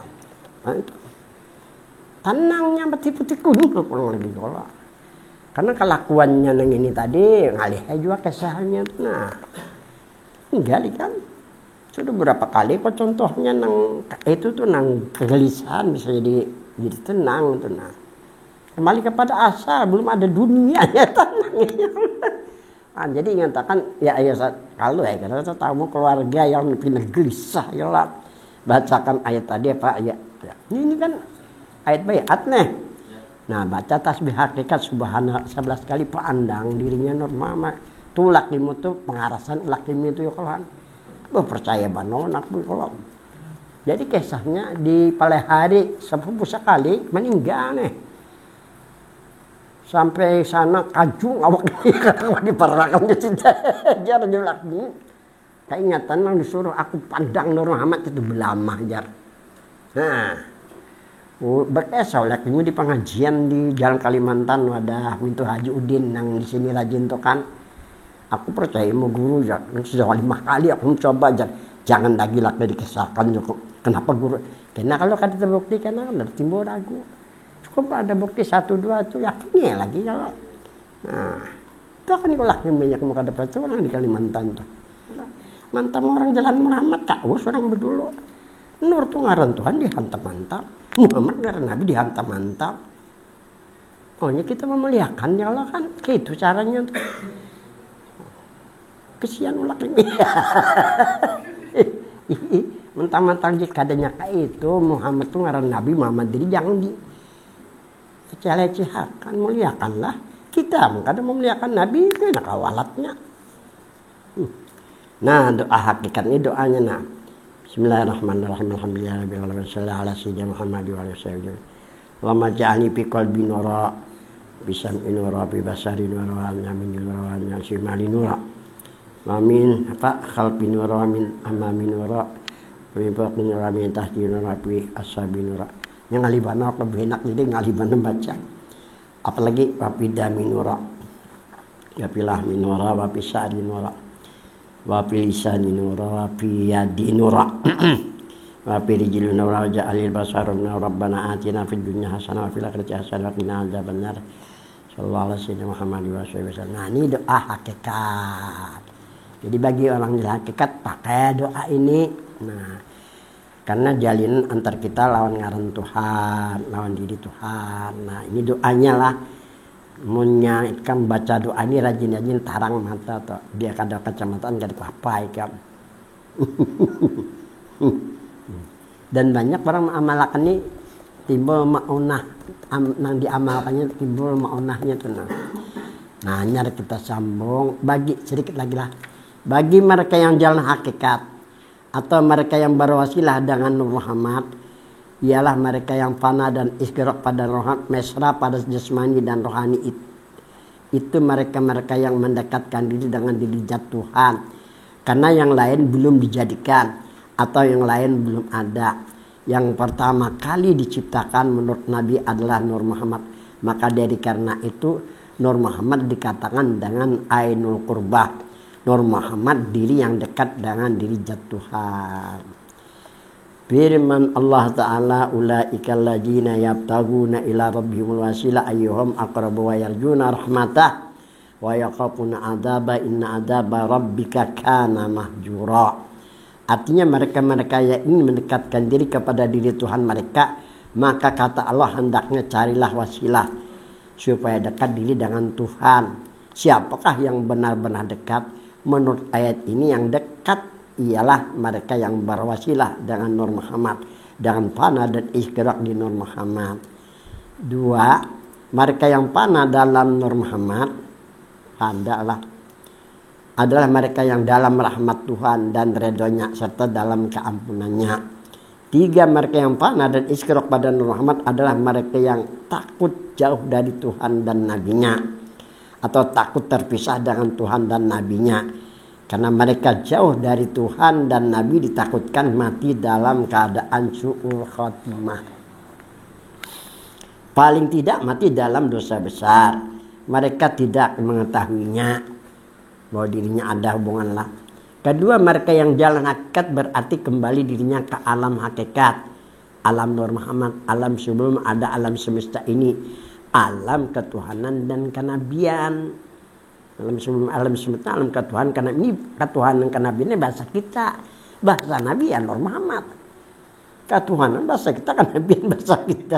[SPEAKER 1] Itu. Tenangnya putih-putih kuning kalau lagi gola. Karena kelakuannya nang ini tadi ngalih juga kesahannya. Nah. Enggak kan. Sudah berapa kali kok contohnya nang itu tuh nang kegelisahan bisa jadi tenang tuh nah. Kembali kepada asal, belum ada dunia ya tenang. Jadi ingatakan ya ayo kalau karena tamu keluarga yang pindah gelisah ya lah. bacakan ayat tadi Pak ya. Ini kan ayat bayat nih. Nah, baca tasbih hakikat subhanallah 11 kali pandang dirinya normal. Tuh lakimu tuh pengarasan lakimu itu ya kalau percaya banon aku kalau. Jadi kisahnya di pada hari sepupu sekali meninggal nih. Sampai sana kajung awak di perakaman cinta jar julak ni. Keingatan nang disuruh aku pandang Nur Muhammad itu belamah jar. Nah, berkesau lagi di pengajian di Jalan Kalimantan ada Wintu Haji Udin yang di sini rajin tuh kan. Aku percaya mau guru jar. Sudah 5 kali aku mencoba jar. Jangan lagi dikesahkan cukup. Kenapa guru? Karena kalau kada terbukti karena ada timbul ragu. Cukup ada bukti 1 2 itu yakinnya lagi kalau. Nah, itu kan kalau laki banyak muka dapat itu orang di Kalimantan tuh. Mantan orang jalan Muhammad kaus orang berdulu. Nur tuh ngaran Tuhan dihantam mantap. Muhammad ngaran Nabi dihantam mantap. Pokoknya kita memuliakan ya Allah kan. Gitu caranya tuh. Kesian ulak ini. Mentang-mentang jika adanya kayak itu Muhammad tuh ngaran Nabi Muhammad jadi jangan di leceh-lecehakan, muliakanlah kita kadang memuliakan Nabi itu enak awalatnya. Nah doa hakikat ini doanya nah Bismillahirrahmanirrahim alhamdulillahirabbil sallallahu ala sayyidina Muhammad wa alihi wasallam wa ma ja'alni fi qalbi nura bisam'i nura bi basari nura wa min nura wa min shimali nura wa min khalfi nura wa min amami nura Pemimpin nura min tahti nura bi ashabi nura. Yang ngalibana lebih enak jadi ngalibana baca. Apalagi wapidami nura. Wapilah minura wapisari nura. Wapilisani nura wapiyadi nura. Wapirijil nura ja'alil basar nura rabbana atina fid dunya hasanah wa fil akhirati hasanah wa qina adzabannar. Sallallahu alaihi Muhammad wa sallam. Nah, ini doa hakikat. Jadi bagi orang yang hakikat pakai doa ini. Nah, karena jalin antar kita lawan ngaran Tuhan, lawan diri Tuhan. Nah, ini doanya lah. Munya kan baca doa ini rajin-rajin tarang mata tuh. Dia kada kacamataan kada apa kan. Dan banyak orang mengamalkan ini timbul maunah nang diamalkannya timbul maunahnya tuh nah. Nah, nyari kita sambung bagi sedikit lagi lah. Bagi mereka yang jalan hakikat atau mereka yang berwasilah dengan Nur Muhammad ialah mereka yang fana dan istighraq pada rohat mesra pada jasmani dan rohani itu mereka-mereka yang mendekatkan diri dengan diri zat Tuhan karena yang lain belum dijadikan atau yang lain belum ada. Yang pertama kali diciptakan menurut Nabi adalah Nur Muhammad, maka dari karena itu Nur Muhammad dikatakan dengan Ainul Qurbah. Nur Muhammad diri yang dekat dengan diri zat Tuhan. Firman Allah Ta'ala ulaika alladzina yabtaguna ila rabbihimul wasila ayyuhum aqrabu wa yarjuna rahmatah wa yakhafuna adzaba inna adzaba rabbika kana mahjura. Artinya mereka-mereka yang ingin mendekatkan diri kepada diri Tuhan mereka, maka kata Allah hendaknya carilah wasilah supaya dekat diri dengan Tuhan. Siapakah yang benar-benar dekat? Menurut ayat ini yang dekat ialah mereka yang berwasilah dengan Nur Muhammad, dengan fana dan istighraq di Nur Muhammad. 2, mereka yang fana dalam Nur Muhammad adalah mereka yang dalam rahmat Tuhan dan ridhonya serta dalam keampunannya. 3, mereka yang fana dan istighraq pada Nur Muhammad adalah mereka yang takut jauh dari Tuhan dan Nabi-Nya atau takut terpisah dengan Tuhan dan Nabi-Nya. Karena mereka jauh dari Tuhan dan Nabi ditakutkan mati dalam keadaan su'ul khotimah. Paling tidak mati dalam dosa besar. Mereka tidak mengetahuinya bahwa dirinya ada hubungan lah. Kedua, mereka yang jalan hakikat berarti kembali dirinya ke alam hakikat. Alam Nur Muhammad, alam sebelum ada alam semesta ini. Alam ketuhanan dan kenabian. Alam sebelum alam semesta, alam ketuhanan, karena ini ketuhanan kenabian ini bahasa kita. Bahasa Nabi ya Nur Muhammad. Ketuhanan bahasa kita, kenabian bahasa kita.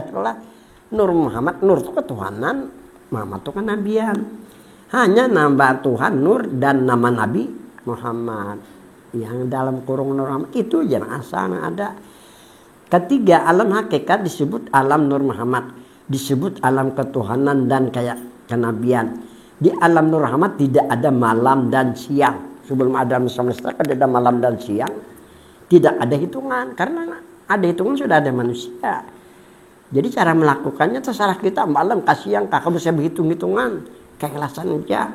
[SPEAKER 1] Nur Muhammad, Nur itu ketuhanan, Muhammad itu kenabian. Hanya nama Tuhan Nur dan nama Nabi Muhammad. Yang dalam kurung Nur Muhammad itu jangan asal ada. Ketiga, alam hakikat disebut alam Nur Muhammad, disebut alam ketuhanan dan kayak kenabian. Di alam Nur Muhammad tidak ada malam dan siang. Sebelum ada semesta tidak ada malam dan siang. Tidak ada hitungan, karena ada hitungan sudah ada manusia. Jadi cara melakukannya terserah kita, malam ke siang, kakak bisa berhitung-hitungan, keikhlasan aja.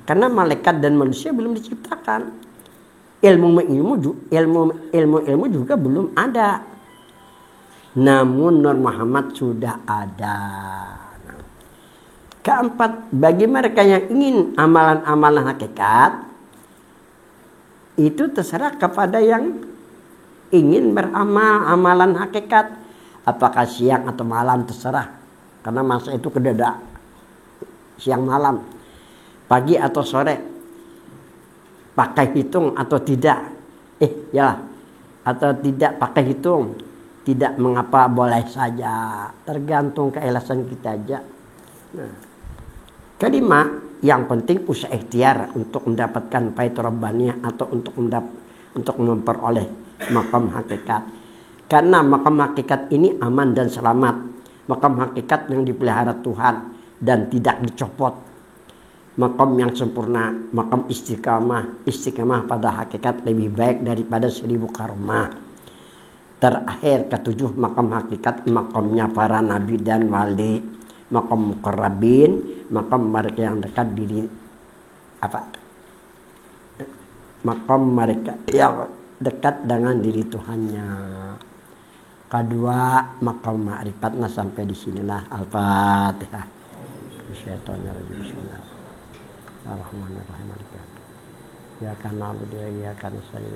[SPEAKER 1] Karena malaikat dan manusia belum diciptakan. Ilmu juga belum ada. Namun Nur Muhammad sudah ada. Keempat, bagi mereka yang ingin amalan-amalan hakikat, itu terserah kepada yang ingin beramal amalan hakikat. Apakah siang atau malam terserah. Karena masa itu kedada siang malam. Pagi atau sore, pakai hitung atau tidak, atau tidak pakai hitung, tidak mengapa, boleh saja, tergantung keikhlasan kita aja. Nah, kelima, yang penting usaha ikhtiar untuk mendapatkan faedah rabbaniyah atau untuk memperoleh maqam hakikat. Karena maqam hakikat ini aman dan selamat, maqam hakikat yang dipelihara Tuhan dan tidak dicopot. Maqam yang sempurna, maqam istiqamah pada hakikat lebih baik daripada 1000 karomah. Terakhir ketujuh, maqam hakikat, maqamnya para nabi dan wali, maqam muqarrabin, maqam mereka yang dekat diri maqam mereka yang dekat dengan diri Tuhannya. Kedua, maqam ma'rifatnya. Sampai di sinilah. Al-Fatihah. Bismillahirrahmanirrahim. Ar-Rahmanir-Rahim. Ya kan na'budu wa iyyaka nasta'in.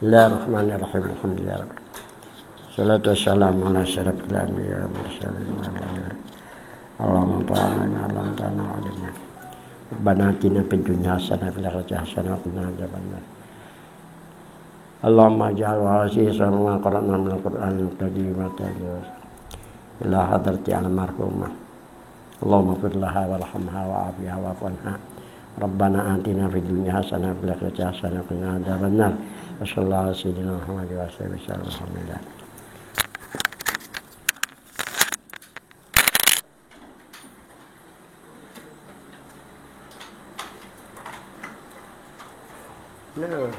[SPEAKER 1] Bismillahirrahmanirrahim. Alhamdulillah. Salatu wassalamu ala asyrafil anbiya'i wal mursalin. Allahumma ta'ala alam ta'ala alimna. Rabbana atina fid dunya hasanah wa fil akhirati hasanah wa qina adzabannar. Allahumma ij'al wasi'an ma qara'na min al-Qur'an qadimatan ila hadrati al-marhumah. Allahumma fir laha warhamha wa'afiha wa'fu anha. Rabbana atina fid dunya hasanah wa fil akhirati hasanah wa qina adzabannar. Wa sallallahu ala sayyidina Muhammad wa alihi wasallam. Alhamdulillah. No.